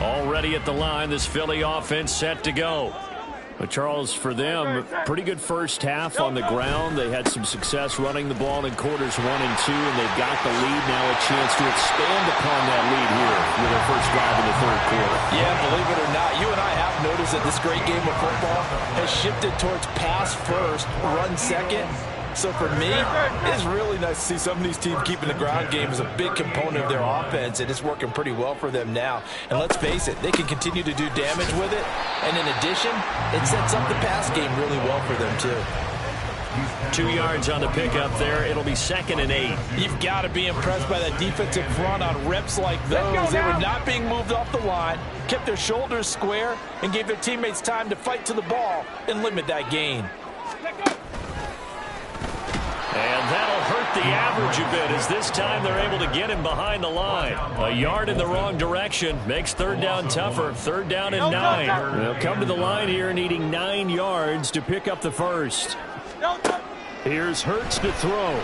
Already at the line, this Philly offense set to go. But Charles, for them, pretty good first half on the ground. They had some success running the ball in quarters 1 and 2, and they've got the lead now, a chance to expand upon that lead here with their first drive in the third quarter. Yeah, believe it or not, you and I have noticed that this great game of football has shifted towards pass first, run second. So for me, it's really nice to see some of these teams keeping the ground game as a big component of their offense, and it's working pretty well for them now. And let's face it, they can continue to do damage with it. And in addition, it sets up the pass game really well for them too. 2 yards on the pickup there. It'll be 2nd and 8. You've got to be impressed by that defensive front on reps like those. They were not being moved off the line, kept their shoulders square, and gave their teammates time to fight to the ball and limit that gain. And that'll hurt the average a bit as this time they're able to get him behind the line. A yard in the wrong direction makes third down tougher. 3rd down and 9. They'll come to the line here needing 9 yards to pick up the first. Here's Hurts to throw. Oh,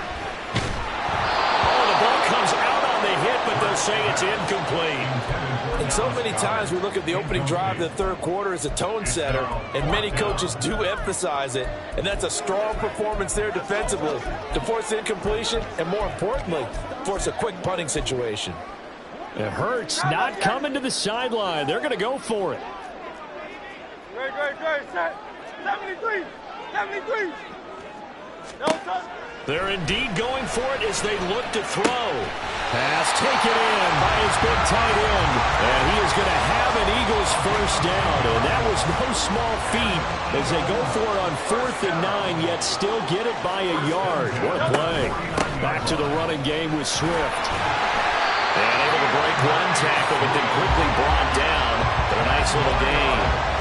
the ball comes out on the hit, but they'll say it's incomplete. And so many times we look at the opening drive of the third quarter as a tone setter, and many coaches do emphasize it, and that's a strong performance there defensively to force incompletion and, more importantly, force a quick punting situation. It hurts not coming to the sideline. They're going to go for it. Great, set. 73. They're indeed going for it as they look to throw. Pass taken in by his big tight end. And he is going to have an Eagles first down. And that was no small feat as they go for it on 4th and 9, yet still get it by a yard. What a play. Back to the running game with Swift. And able to break one tackle, but then quickly brought down. But a nice little gain.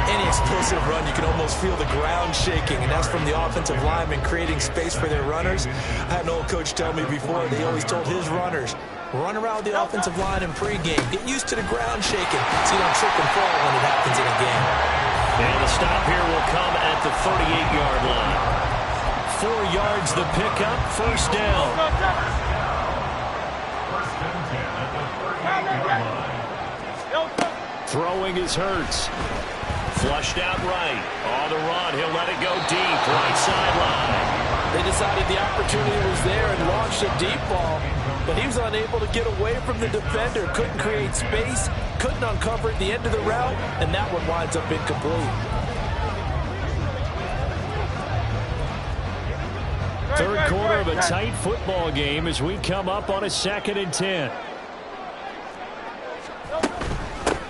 Any explosive run, you can almost feel the ground shaking, and that's from the offensive linemen creating space for their runners. I had an old coach tell me before, they always told his runners, run around the offensive line in pregame. Get used to the ground shaking so you don't trip and fall when it happens in a game. And the stop here will come at the 38-yard line. 4 yards the pickup, first down. Throwing is Hurts. Flushed out right. On the run, he'll let it go deep. Right sideline. They decided the opportunity was there and launched a deep ball, but he was unable to get away from the defender. Couldn't create space, couldn't uncover at the end of the route, and that one winds up incomplete. Third quarter of a tight football game as we come up on a 2nd and 10.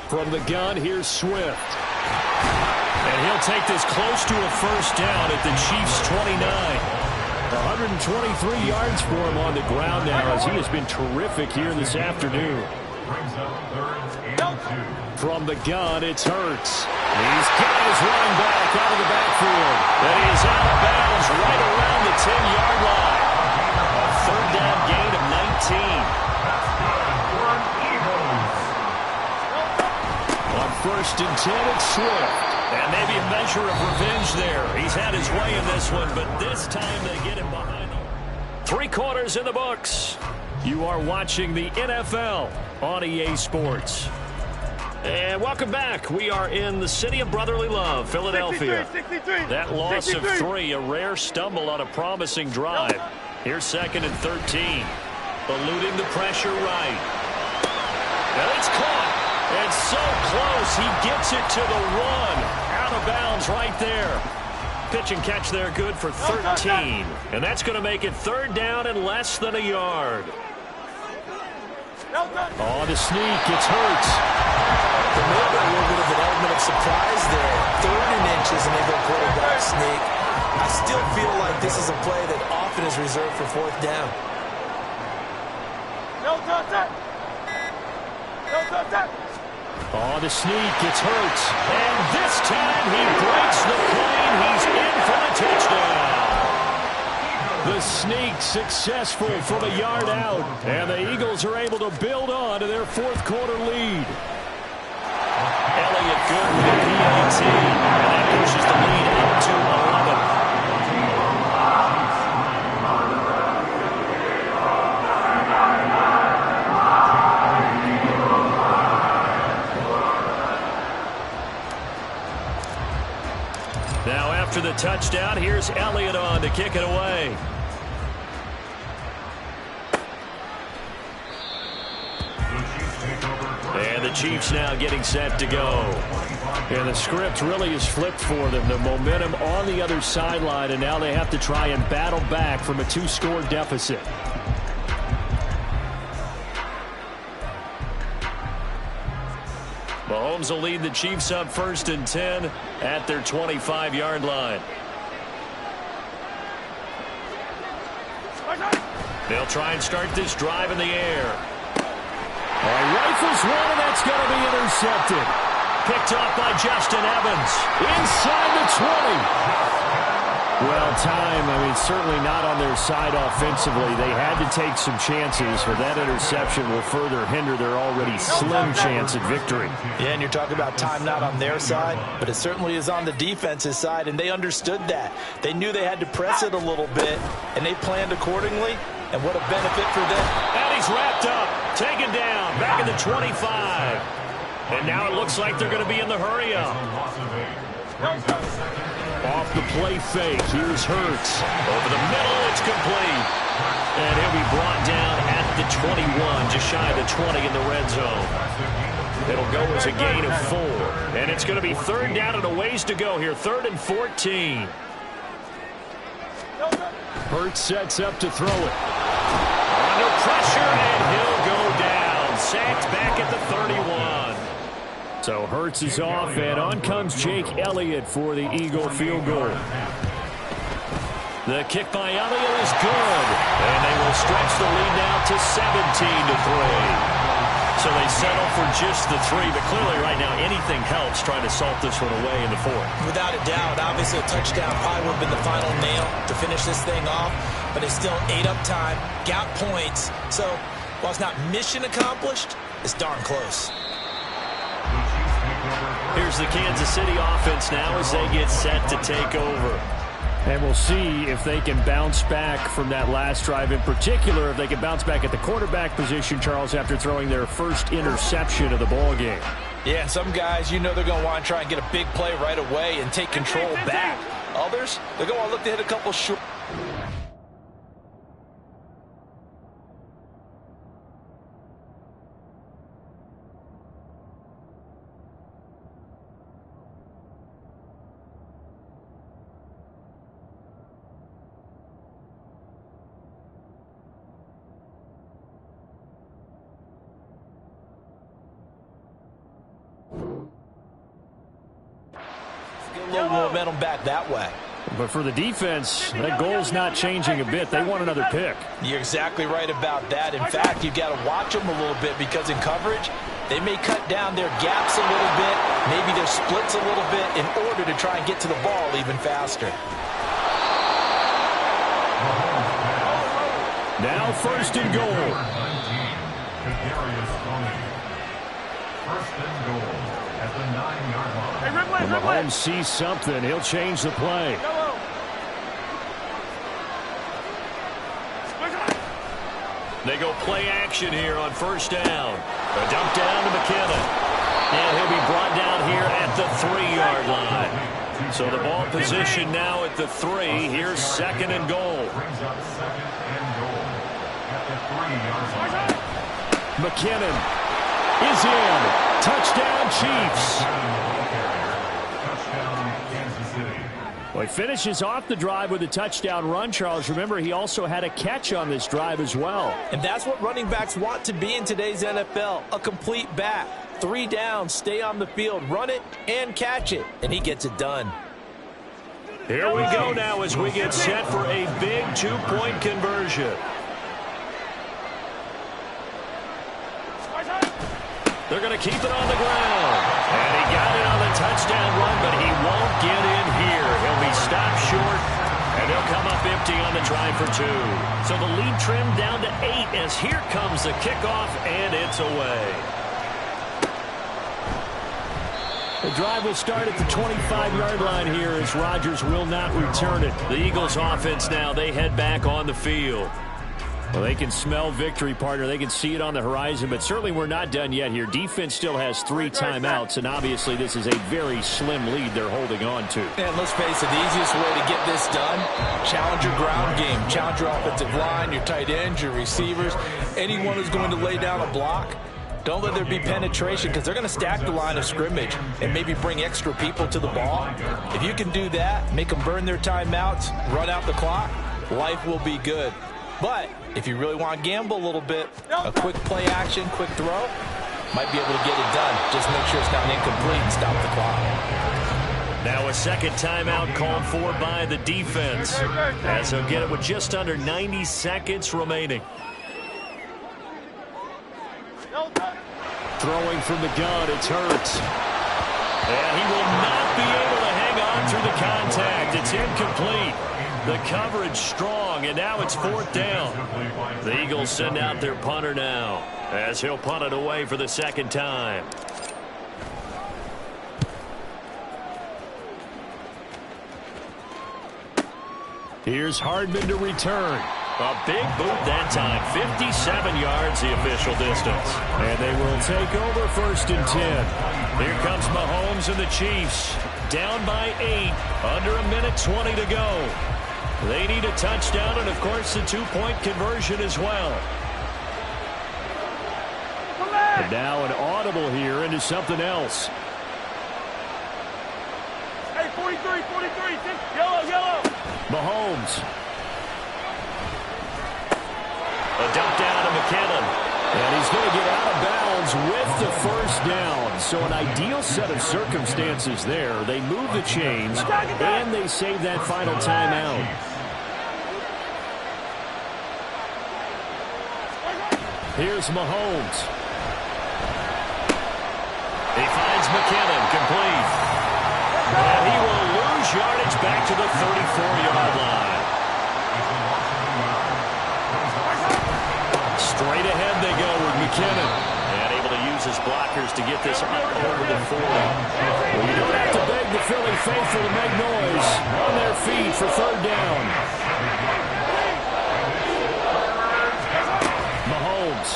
From the gun, here's Swift. And he'll take this close to a first down at the Chiefs' 29. 123 yards for him on the ground now as he has been terrific here this afternoon. From the gun, it's Hurts. He's got his running back out of the backfield. And he is out of bounds right around the 10-yard line. A third down gain of 19. On 1st and 10, it's Swift. And maybe a measure of revenge there. He's had his way in this one, but this time they get him behind him. 3 quarters in the books. You are watching the NFL on EA Sports. And welcome back. We are in the city of brotherly love, Philadelphia. 63. That loss of 3, a rare stumble on a promising drive. Here's 2nd and 13. Eluding the pressure right. And it's caught. And so close, he gets it to the run. Out of bounds right there. Pitch and catch there good for 13. And that's going to make it 3rd down and less than a yard. On the sneak, it's Hurts. There may have been a little bit of an element of surprise there. 3rd and inches, and they go quarterback sneak. I still feel like this is a play that often is reserved for 4th down. On the sneak, it's Hurts. And this time he breaks the plane. He's in for the touchdown. The sneak successful from a yard out. And the Eagles are able to build on to their 4th quarter lead. Elliott good with the PAT. And that pushes the lead up to 11. touchdown. Here's Elliott on to kick it away. And the Chiefs now getting set to go. And the script really is flipped for them. The momentum on the other sideline, and now they have to try and battle back from a 2-score deficit. Mahomes will lead the Chiefs up 1st and 10 at their 25-yard line. They'll try and start this drive in the air. Rifles one, and that's going to be intercepted. Picked off by Justin Evans. Inside the 20. Well, time, certainly not on their side offensively. They had to take some chances, but that interception will further hinder their already slim chance at victory. Yeah, and you're talking about time not on their side, but it certainly is on the defense's side, and they understood that. They knew they had to press it a little bit, and they planned accordingly, and what a benefit for them. And he's wrapped up, taken down, back at the 25. And now it looks like they're going to be in the hurry-up. Off the play fake, here's Hurts. Over the middle, it's complete. And he'll be brought down at the 21, just shy of the 20 in the red zone. It'll go as a gain of 4. And it's going to be 3rd down and a ways to go here, 3rd and 14. Hurts sets up to throw it. Under pressure, and he'll go down. Sacked back at the 31. So Hurts is off, and on comes Jake Elliott for the Eagle field goal. The kick by Elliott is good, and they will stretch the lead now to 17-3. So they settle for just the 3, but clearly right now anything helps trying to salt this one away in the 4th. Without a doubt, obviously a touchdown probably would have been the final nail to finish this thing off, but it's still ate up time, got points. So while it's not mission accomplished, it's darn close. Here's the Kansas City offense now as they get set to take over. And we'll see if they can bounce back from that last drive. In particular, if they can bounce back at the quarterback position, Charles, after throwing their first interception of the ball game. Yeah, some guys, they're going to want to try and get a big play right away and take control back. Others, they're going to want to look to hit a couple short. A little momentum back that way. But for the defense, that goal's not changing a bit. They want another pick. You're exactly right about that. In fact, you've got to watch them a little bit because in coverage, they may cut down their gaps a little bit, maybe their splits a little bit in order to try and get to the ball even faster. Now 1st and goal. And Mahomes sees something. He'll change the play. They go play action here on 1st down. A dump down to McKinnon. And he'll be brought down here at the 3-yard line. So the ball position now at the 3. Here's 2nd and goal. McKinnon is in. Touchdown, Chiefs. Well, he finishes off the drive with a touchdown run, Charles. Remember, he also had a catch on this drive as well. And that's what running backs want to be in today's NFL, a complete back. 3 downs, stay on the field, run it, and catch it. And he gets it done. Here we go now as we get set for a big 2-point conversion. They're going to keep it on the ground. And he got it on the touchdown run, but he won't get in here. He'll be stopped short, and they'll come up empty on the try for 2. So the lead trimmed down to 8 as here comes the kickoff, and it's away. The drive will start at the 25-yard line here as Rodgers will not return it. The Eagles offense now, they head back on the field. Well, they can smell victory, partner. They can see it on the horizon, but certainly we're not done yet here. Defense still has 3 timeouts, and obviously this is a very slim lead they're holding on to. And let's face it, the easiest way to get this done, challenge your ground game. Challenge your offensive line, your tight ends, your receivers, anyone who's going to lay down a block. Don't let there be penetration because they're going to stack the line of scrimmage and maybe bring extra people to the ball. If you can do that, make them burn their timeouts, run out the clock, life will be good. But if you really want to gamble a little bit, a quick play action, quick throw, might be able to get it done. Just make sure it's not incomplete and stop the clock. Now a second timeout called for by the defense, as they'll get it with just under 90 seconds remaining. Throwing from the gun, it's Hurts. And he will not be able to hang on through the contact. It's incomplete. The coverage strong, and now it's 4th down. The Eagles send out their punter now, as he'll punt it away for the second time. Here's Hardman to return. A big boot that time. 57 yards the official distance. And they will take over 1st and 10. Here comes Mahomes and the Chiefs. Down by 8. Under a minute 20 to go. They need a touchdown and, of course, the 2-point conversion as well. And now an audible here into something else. Hey, 43, yellow. Mahomes. A dump down to McKinnon. And he's going to get out of bounds with the 1st down. So an ideal set of circumstances there. They move the chains, and they save that final timeout. Here's Mahomes. He finds McKinnon, complete. And he will lose yardage back to the 34-yard line. Straight ahead they go with McKinnon. And able to use his blockers to get this up over the 40. Well, you don't have to beg the Philly faithful to make noise. On their feet for 3rd down. Mahomes.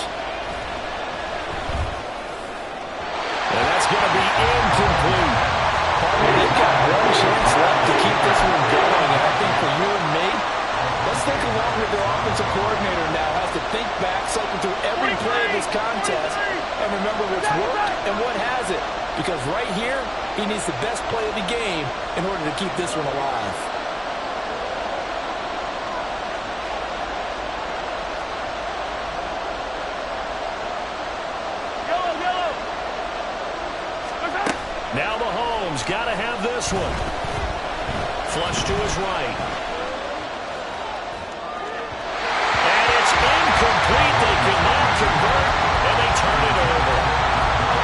And that's going to be incomplete. They've got one chance left to keep this one going. And I think for you and me, let's think along with their offensive coordinator now. Has to think back, cycle through every play of this contest, and remember what's worked and what hasn't. Because right here, he needs the best play of the game in order to keep this one alive. Now Mahomes got to have this one. Flush to his right. And it's incomplete. They could not convert, and they turn it over.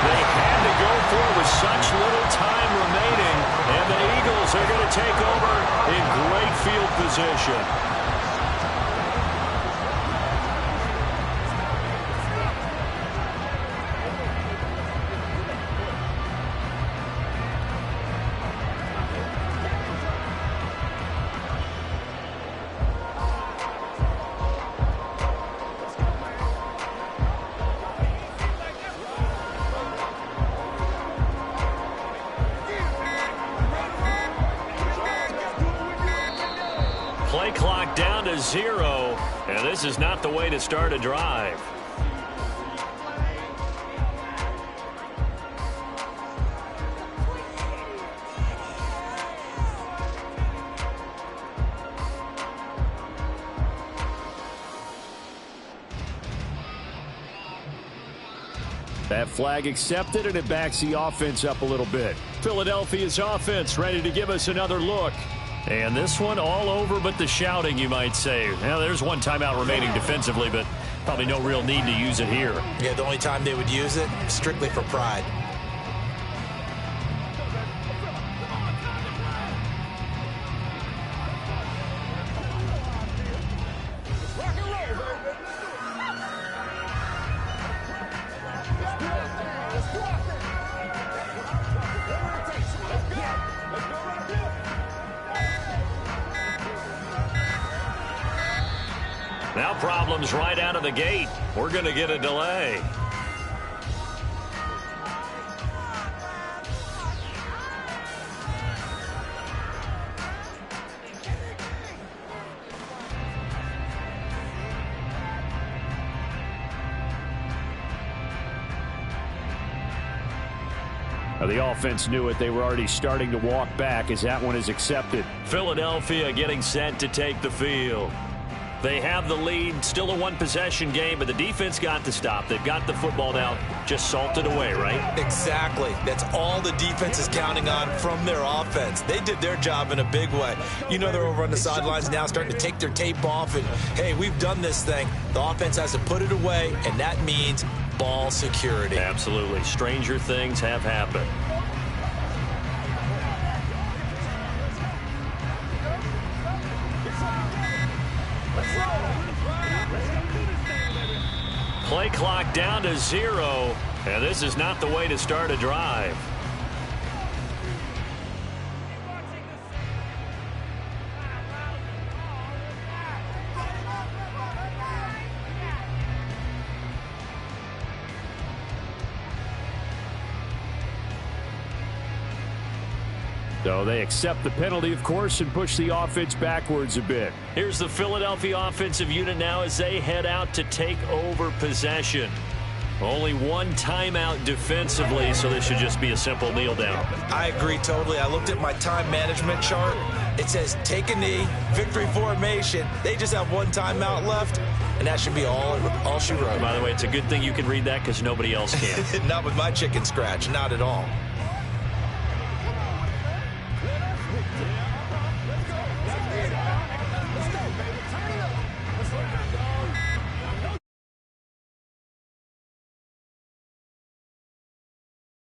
They had to go for it with such little time remaining, and the Eagles are going to take over in great field position. Play clock down to 0, and this is not the way to start a drive. That flag accepted, and it backs the offense up a little bit. Philadelphia's offense ready to give us another look. And this one all over but the shouting, you might say. Now, there's one timeout remaining defensively, but probably no real need to use it here. Yeah, the only time they would use it, strictly for pride. Now problems right out of the gate. We're going to get a delay. The offense knew it. They were already starting to walk back as that one is accepted. Philadelphia getting set to take the field. They have the lead. Still a one-possession game, but the defense got the stop. They've got the football now. Just salted away, right? Exactly. That's all the defense is counting on from their offense. They did their job in a big way. You know they're over on the sidelines now starting to take their tape off, and, hey, we've done this thing. The offense has to put it away, and that means ball security. Absolutely. Stranger things have happened. Play clock down to 0, and this is not the way to start a drive. So they accept the penalty, of course, and push the offense backwards a bit. Here's the Philadelphia offensive unit now as they head out to take over possession. Only one timeout defensively, so this should just be a simple kneel down. I agree totally. I looked at my time management chart. It says take a knee, victory formation. They just have one timeout left, and that should be all she wrote. By the way, it's a good thing you can read that because nobody else can. Not with my chicken scratch, not at all.